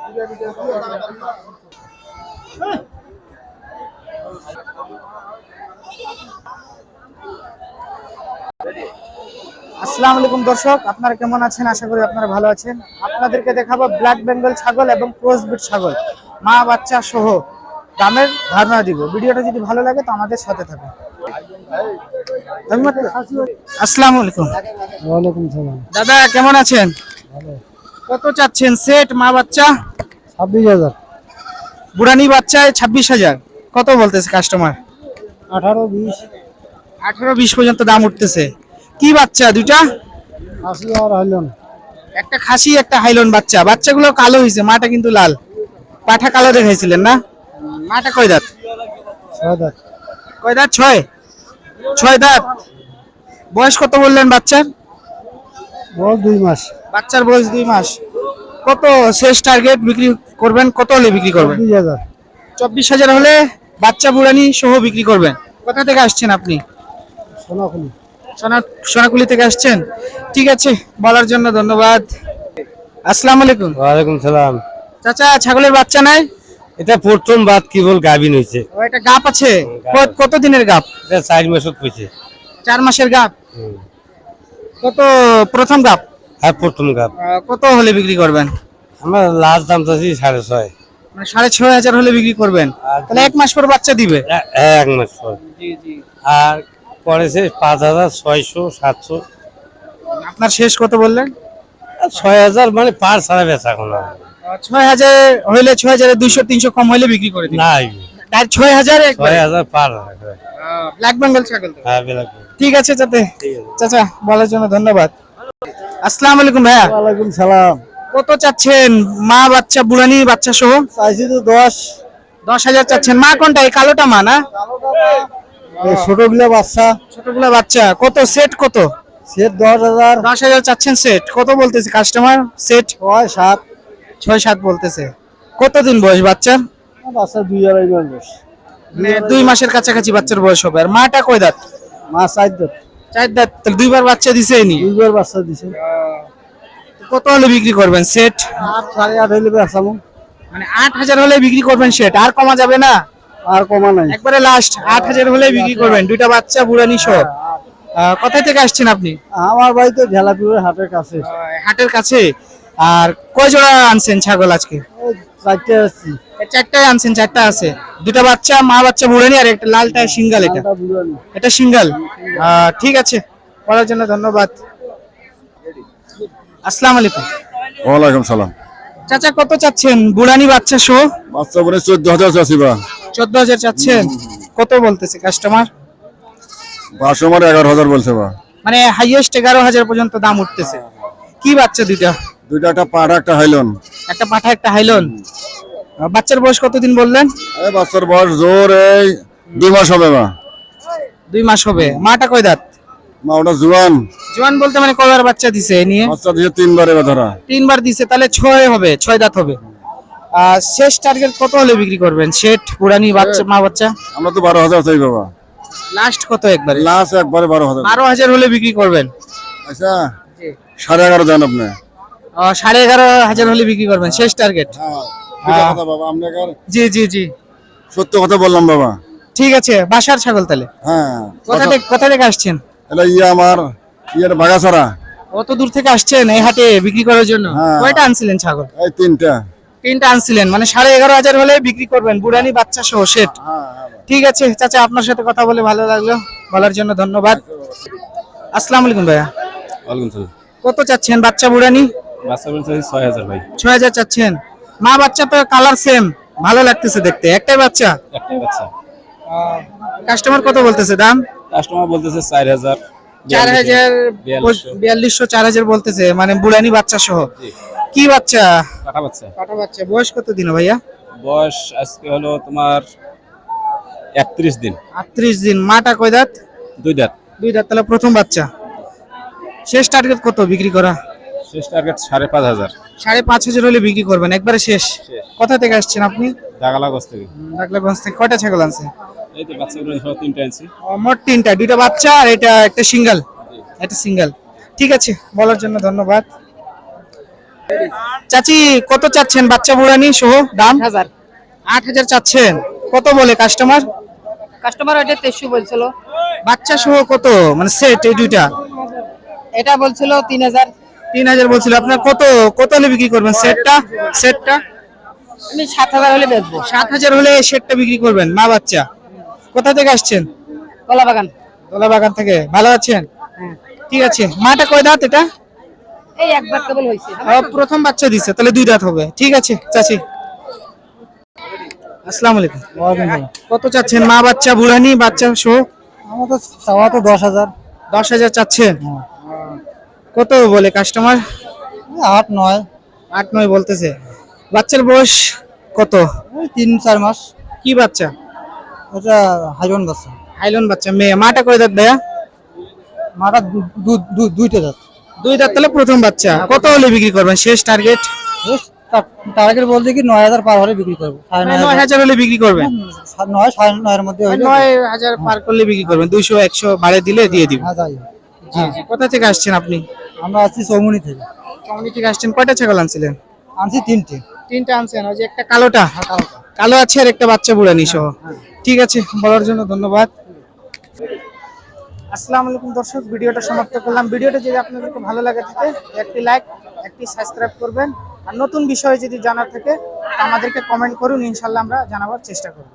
আসসালামু আলাইকুম দর্শক, আপনারা কেমন আছেন? আশা করি আপনারা ভালো আছেন। আপনাদেরকে দেখাবো ব্ল্যাক বেঙ্গল ছাগল এবং ক্রস বিট ছাগল, মা বাচ্চা সহ দামের ধারণা দিব। ভিডিওটা যদি ভালো লাগে তো আমাদের সাথে থাকুন। আসসালামু আলাইকুম। ওয়ালাইকুম সালাম। দাদা কেমন আছেন? ভালো। কত চাচ্ছেন সেট মা বাচ্চা? 26,000। বুড়ানি বাচ্চায় 26,000। কত বলতেছে কাস্টমার? 18-20। 18-20 পর্যন্ত দাম উঠতেছে। কি বাচ্চা দুইটা? খাসি আর হাইলন। একটা খাসি একটা হাইলন বাচ্চা। বাচ্চাগুলো কালো হয়েছে, মাটা কিন্তু লাল। পাঠা কালো দেখাইছিলেন না? মাটা কয় দাঁত? 6 দাঁত। কয় দাঁত? 6 দাঁত। বয়স কত বললেন বাচ্চার? বয়স 2 মাস। বাচ্চার বয়স 2 মাস। কত শেষ টার্গেট বিক্রি করবেন? কত হলে বিক্রি করবেন? 24,000। 24,000 হলে বাচ্চা বুড়ানি সহ বিক্রি করবেন। কোথা থেকে আসছেন আপনি? সোনাকুলি। সোনাকুলি থেকে আসছেন। ঠিক আছে, বলার জন্য ধন্যবাদ। আসসালামু আলাইকুম। ওয়ালাইকুম সালাম। চাচা ছাগলের বাচ্চা নাই? এটা প্রথম বাত কেবল গাবিন হইছে। ও এটা গাপ আছে। কত দিনের গাপ? এটা 4 মাসত হইছে। 4 মাসের গাপ। কত প্রথম গাপ? হ্যাঁ প্রথম গাব। কত হলে বিক্রি করবেন? আমার লাস্ট দাম চাচ্ছি 6.5। মানে 6,500 হলে বিক্রি করবেন। তাহলে 1 মাস পর বাচ্চা দিবে। হ্যাঁ 1 মাস পর। জি জি। আর পড়েছে 5,600 700। আপনার শেষ কত বললেন? 6,000 মানে পার ছাড়া বেচা এখন 6,000 হইলে 6,200-300 কম হইলে বিক্রি করে দিন। নাই। তার 6,000 একবার। 6,000 পার। ব্ল্যাক বেঙ্গল ছাগল তো। হ্যাঁ বেলা। ঠিক আছে চাচা, বলার জন্য ধন্যবাদ। আসসালামু আলাইকুম ভাইয়া। ওয়ালাইকুম সালাম। কত চাচ্ছেন মা বাচ্চা বুড়ানি বাচ্চা সহ? চাইছি তো 10। 10,000 চাচ্ছেন। মা কোনটা? এই কালোটা মা না? এই ছোটগুলা বাচ্চা। ছোটগুলা বাচ্চা। কত সেট কত? সেট 10,000। 10,000 চাচ্ছেন সেট। কত বলতেছে কাস্টমার? সেট 6-7। 6-7 বলতেছে। কতদিন বয়স বাচ্চার? বাচ্চা 2-2.5 মাস বয়স। 2 মাসের কাছাকাছি বাচ্চার বয়স হবে। আর মাটা কয় দাঁত? মা 4 দাঁত। 4 দাঁত। তাহলে 2বার বাচ্চা দিছে নি। 2বার বাচ্চা দিছে। কত হলে বিক্রি করবেন সেট? 8 8.5 হইলে বেচামু। মানে 8,000 হলে বিক্রি করবেন সেট, আর কমা যাবে না? আর কমা নাই। একবারে লাস্ট 8,000 হলে বিক্রি করবেন, দুইটা বাচ্চা বুড়ানি সহ। কোথা থেকে আসছেন আপনি? আমার বাড়ি তো ঝালাপিউরের হাটের কাছে। হাটের কাছে। আর কয় জোড়া আনছেন ছাগল আজকে? ওই 4টে আসছি। 4টাই আনছেন, 4টা আছে। দুটা বাচ্চা মা বাচ্চা বুড়ানি, আর একটা লালটা সিঙ্গাল। এটা বুড়ানি। এটা সিঙ্গাল। ঠিক আছে, বলার জন্য ধন্যবাদ। আসসালামু আলাইকুম। ওয়ালাইকুম সালাম। চাচা কত চাচ্ছেন বুড়ানি বাচ্চা সহ? বাচ্চা বলে 14,000 চাচ্ছি বা। 14,000 চাচ্ছেন। কত বলতেছে কাস্টমার? 11,000 বলছে বা। মানে হাইয়েস্ট 11,000 পর্যন্ত দাম উঠতেছে। কি বাচ্চা দুইটা? দুইটা, একটা পাড়া একটা হাইলন। একটা পাঠা একটা হাইলন। বাচ্চার বয়স কতদিন বললেন? এই বাচ্চার বয়স জোর এই 2 মাস হবে বা। 2 মাস হবে। মাটা কয় দাঁত? মা ওটা জুয়ান। জোয়ান বলতে মানে কয়বার বাচ্চা দিছে এ নিয়ে? বাচ্চা দিয়ে 3বার এবার ধরা। 3বার দিছে, তাহলে 6 হবে, 6 দাঁত হবে। শেষ টার্গেট কত হলে বিক্রি করবেন সেট বুড়ানি বাচ্চা মা বাচ্চা? আমরা তো 12,000 চাই বাবা। লাস্ট কত একবারে? লাস্ট একবারে 12,000। 12,000 হলে বিক্রি করবেন। আচ্ছা 11.5 দেন আপনি। 11,500 হলে বিক্রি করবেন শেষ টার্গেট। হ্যাঁ কথা বাবা, আপনাকে জি জি জি। সত্য কথা বললাম বাবা। ঠিক আছে, বাসার ছাগল তাহলে। হ্যাঁ কোথা থেকে আসছেন? এটা আমার বাগাছড়া। কত দূর থেকে আসছেন এই হাটে বিক্রি করার জন্য? হ্যাঁ। কয়টা আনছিলেন ছাগল? এই 3টা। 3টা আনছিলেন, মানে 11,500 হলে বিক্রি করবেন বুড়ানি বাচ্চা সহ সেট। ঠিক আছে চাচা, আপনার সাথে কথা বলে ভালো লাগলো, বলার জন্য ধন্যবাদ। আসসালামু আলাইকুম ভাইয়া। ওয়ালাইকুম সালাম। কত চাচ্ছেন বাচ্চা বুড়ানি? বাচ্চা বলছে 6,000 ভাই। 6,000 চাচ্ছেন। মা বাচ্চা তো কালার সেম, ভালো লাগতেছে দেখতে। একটাই বাচ্চা। একটাই বাচ্চা। কাস্টমার কত বলতেছে দাম? কাস্টমার বলতেছে 4,000। 4,000 4200 4,000 বলতেছে, মানে বুড়ানি বাচ্চা সহ। কি বাচ্চা? কাটা বাচ্চা। পাঠা বাচ্চা। বয়স কত দিন ভাইয়া? বয়স আজকে হলো তোমার 31 দিন। 38 দিন। মাটা কয় দাঁত? 2 দাঁত। 2 দাঁত। তাহলে প্রথম বাচ্চা। শেষ টার্গেট কত বিক্রি করা? শেষ টার্গেট 5,500। 5,500 হলে বিক্রি করবেন একবারে শেষ। কোথা থেকে আসছেন আপনি? দাগালাগঞ্জ থেকে। ডাকলাগঞ্জ থেকে। কয়টা ছাগল আনছেন? এই তো বাচ্চাগুলো সব 3টা আনছি। মোট 3টা, 2টা বাচ্চা আর এটা একটা সিঙ্গেল। এটা সিঙ্গেল। ঠিক আছে, বলার জন্য ধন্যবাদ। চাচি কত চাচ্ছেন বাচ্চা বুড়ানি সহ দাম? 8,000 চাচ্ছেন। কত বলে কাস্টমার? কাস্টমার ওইটা 2300 বলছিল, বাচ্চা সহ কত, মানে সেট এই দুইটা? এটা বলছিল 3000। 3,000 বলছিল। আপনার কত কত হলে বিক্রি করবেন সেটটা? সেটটা আমি 7000 হলে বেচবো। 7,000 হলে সেটটা বিক্রি করবেন। মা বাচ্চা। কোথা থেকে আসছেন? কলা বাগান। দোলা বাগান থেকে। ভালো আছেন? ঠিক আছে। মাটা কয় দাঁত এটা? এই একবার কেবল হইছে। প্রথম বাচ্চা দিছে, তাহলে 2 দাঁত হবে। ঠিক আছে চাচি। আসসালামু আলাইকুম। কত চাচ্ছেন মা বাচ্চা বুড়ানি বাচ্চা সহ? আমার তো চাওয়া তো 10,000। 10,000 চাচ্ছেন। কত বলে কাস্টমার? 8-9। 8-9 বলতেছে। বাচ্চার বয়স কত? ওই 3-4 মাস। কি বাচ্চা? এটা হাইরন বাচ্চা। হাইলন বাচ্চা। মেয়ে। মাটা কয় দাঁত ভাইয়া? মাটা দুইটা দাঁত। 2 দাঁত, তাহলে প্রথম বাচ্চা। কত হলে বিক্রি করবেন শেষ টার্গেট? টার্গেট বলতে কি 9,000 পার হলে বিক্রি করবো। 9,000 হলে বিক্রি করবেন। 9 9.5 এর মধ্যে হইলে 9,000 পার করলে বিক্রি করবেন। 200-100 বাড়ে দিলে দিয়ে দিব। যাই। জি জি। কোথা থেকে আসছেন আপনি? আমরা আছি চৌমুনি থেকে। কমিউনিটি থেকে আসছেন। কয়টা ছাগল আনছিলেন? আনছি 3টে। 3টা আনছেন। ওই যে একটা কালোটা, কালো আছে, আর একটা বাচ্চা বুড়ানি সহ। ঠিক আছে, বলার জন্য ধন্যবাদ। আসসালামু আলাইকুম দর্শক, ভিডিওটা সমাপ্ত করলাম। ভিডিওটা যদি আপনাদেরকে ভালো লাগে থাকে একটি লাইক, একটি সাবস্ক্রাইব করবেন। আর নতুন বিষয়ে যদি জানার থাকে আমাদেরকে কমেন্ট করুন, ইনশাআল্লাহ আমরা জানাবার চেষ্টা করব।